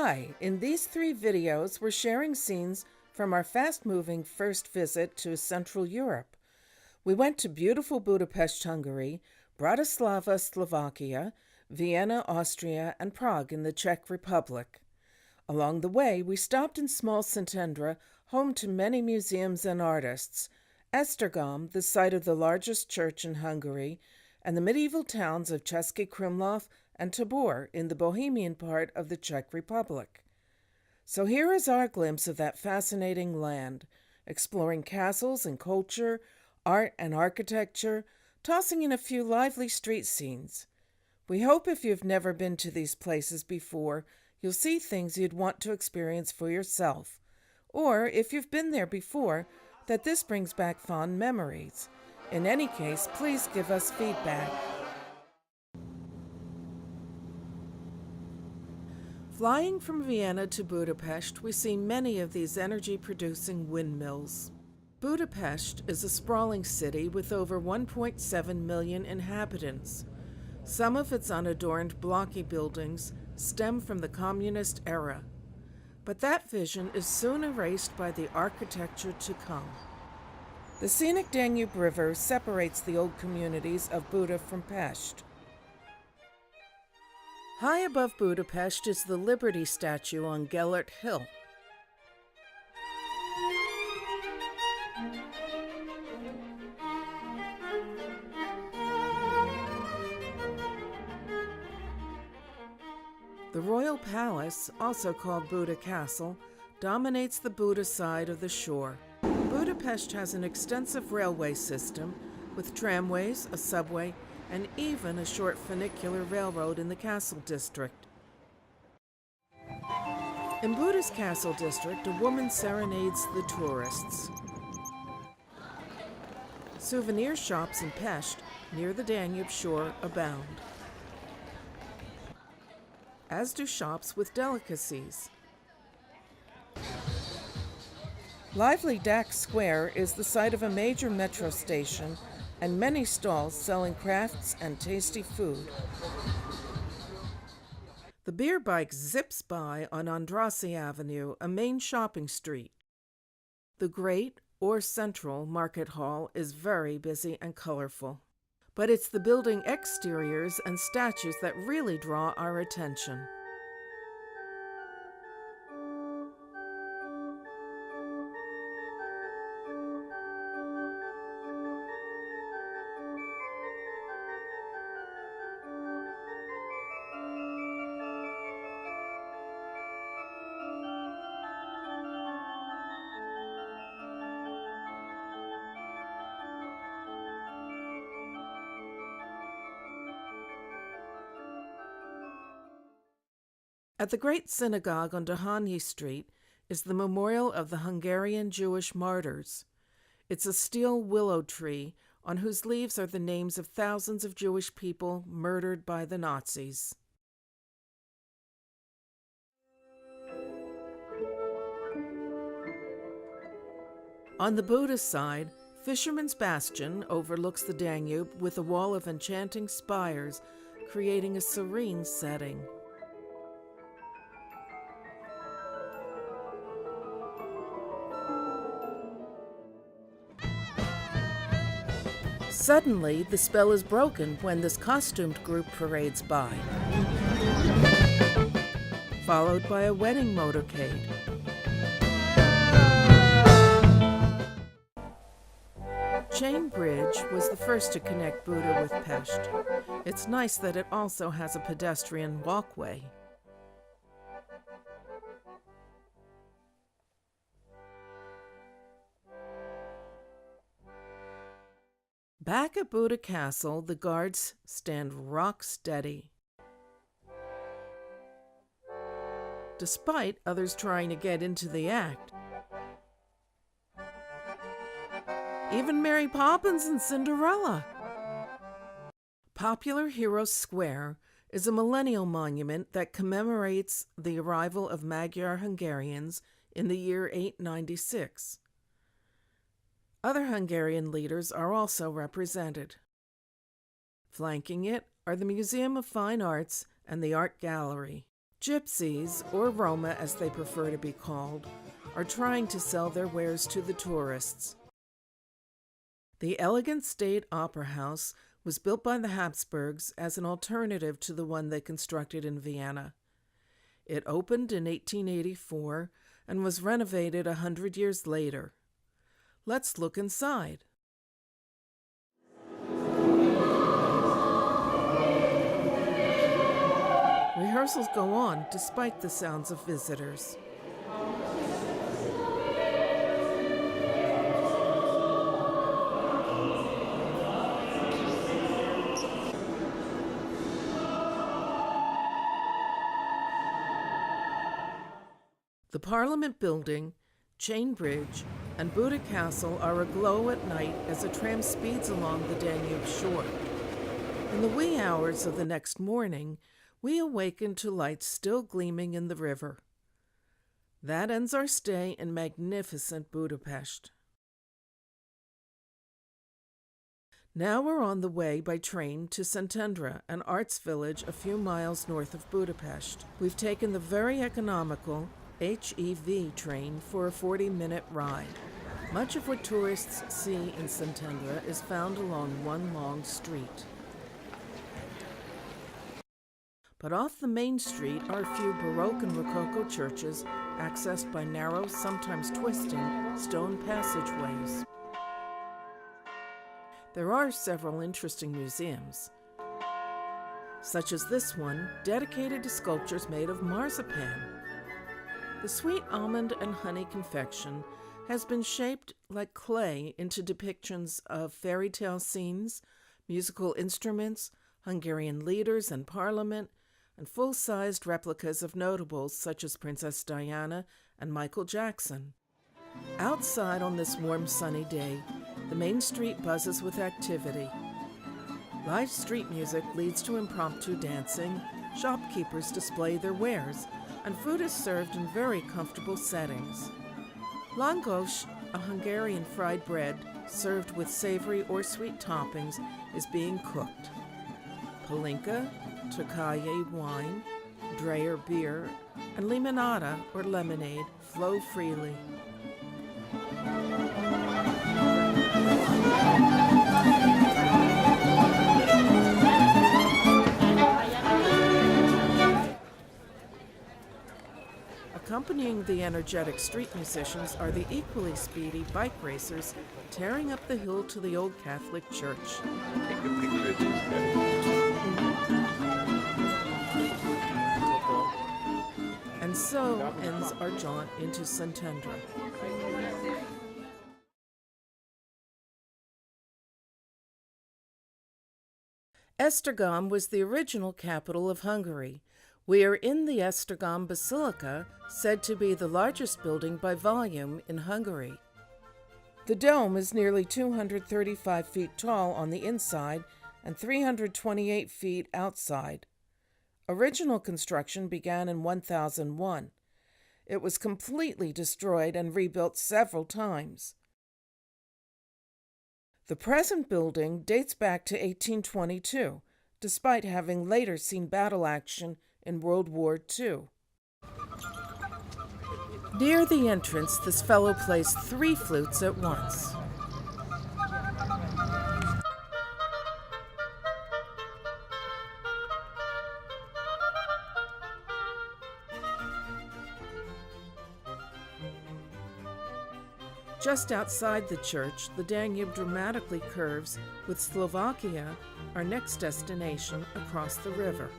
Hi, in these 3 videos we're sharing scenes from our fast-moving first visit to Central Europe. We went to beautiful Budapest, Hungary, Bratislava, Slovakia, Vienna, Austria, and Prague in the Czech Republic. Along the way, we stopped in small Szentendre, home to many museums and artists, Esztergom, the site of the largest church in Hungary, and the medieval towns of Český Krumlov and Tábor in the Bohemian part of the Czech Republic. So here is our glimpse of that fascinating land, exploring castles and culture, art and architecture, tossing in a few lively street scenes. We hope if you've never been to these places before, you'll see things you'd want to experience for yourself. Or, if you've been there before, that this brings back fond memories. In any case, please give us feedback. Flying from Vienna to Budapest, we see many of these energy-producing windmills. Budapest is a sprawling city with over 1.7 million inhabitants. Some of its unadorned, blocky buildings stem from the communist era. But that vision is soon erased by the architecture to come. The scenic Danube River separates the old communities of Buda from Pest. High above Budapest is the Liberty statue on Gellert Hill. The Royal Palace, also called Buda Castle, dominates the Buda side of the shore. Budapest has an extensive railway system with tramways, a subway, and even a short funicular railroad in the Castle District. In Buda's Castle District, a woman serenades the tourists. Souvenir shops in Pest, near the Danube shore, abound, as do shops with delicacies. Lively Dax Square is the site of a major metro station and many stalls selling crafts and tasty food. The beer bike zips by on Andrassy Avenue, a main shopping street. The Great, or Central, Market Hall is very busy and colorful. But it's the building exteriors and statues that really draw our attention. At the Great Synagogue on Dohányi Street is the memorial of the Hungarian Jewish martyrs. It's a steel willow tree on whose leaves are the names of thousands of Jewish people murdered by the Nazis. On the Buda side, Fisherman's Bastion overlooks the Danube with a wall of enchanting spires, creating a serene setting. Suddenly, the spell is broken when this costumed group parades by, followed by a wedding motorcade. Chain Bridge was the first to connect Buda with Pest. It's nice that it also has a pedestrian walkway. Back at Buda Castle, the guards stand rock steady. Despite others trying to get into the act. Even Mary Poppins and Cinderella. Popular Heroes Square is a millennial monument that commemorates the arrival of Magyar Hungarians in the year 896. Other Hungarian leaders are also represented. Flanking it are the Museum of Fine Arts and the Art Gallery. Gypsies, or Roma as they prefer to be called, are trying to sell their wares to the tourists. The elegant State Opera House was built by the Habsburgs as an alternative to the one they constructed in Vienna. It opened in 1884 and was renovated 100 years later. Let's look inside. Rehearsals go on despite the sounds of visitors. The Parliament Building, Chain Bridge, and Buda Castle are aglow at night as a tram speeds along the Danube shore. In the wee hours of the next morning, we awaken to lights still gleaming in the river. That ends our stay in magnificent Budapest. Now we're on the way by train to Szentendre, an arts village a few miles north of Budapest. We've taken the very economical HEV train for a 40-minute ride. Much of what tourists see in Szentendre is found along one long street. But off the main street are a few Baroque and Rococo churches accessed by narrow, sometimes twisting, stone passageways. There are several interesting museums, such as this one dedicated to sculptures made of marzipan. The sweet almond and honey confection has been shaped like clay into depictions of fairy tale scenes, musical instruments, Hungarian leaders and parliament, and full-sized replicas of notables such as Princess Diana and Michael Jackson. Outside on this warm, sunny day, the main street buzzes with activity. Live street music leads to impromptu dancing, shopkeepers display their wares, and food is served in very comfortable settings. Langos, a Hungarian fried bread served with savory or sweet toppings, is being cooked. Palinka, Tokaye wine, Dreyer beer, and limonada or lemonade flow freely. Accompanying the energetic street musicians are the equally speedy bike racers tearing up the hill to the old Catholic church. And so ends our jaunt into Szentendre. Esztergom was the original capital of Hungary. We are in the Esztergom Basilica, said to be the largest building by volume in Hungary. The dome is nearly 235 feet tall on the inside and 328 feet outside. Original construction began in 1001. It was completely destroyed and rebuilt several times. The present building dates back to 1822, despite having later seen battle action in World War II. Near the entrance, this fellow plays 3 flutes at once. Just outside the church, the Danube dramatically curves, with Slovakia, our next destination, across the river.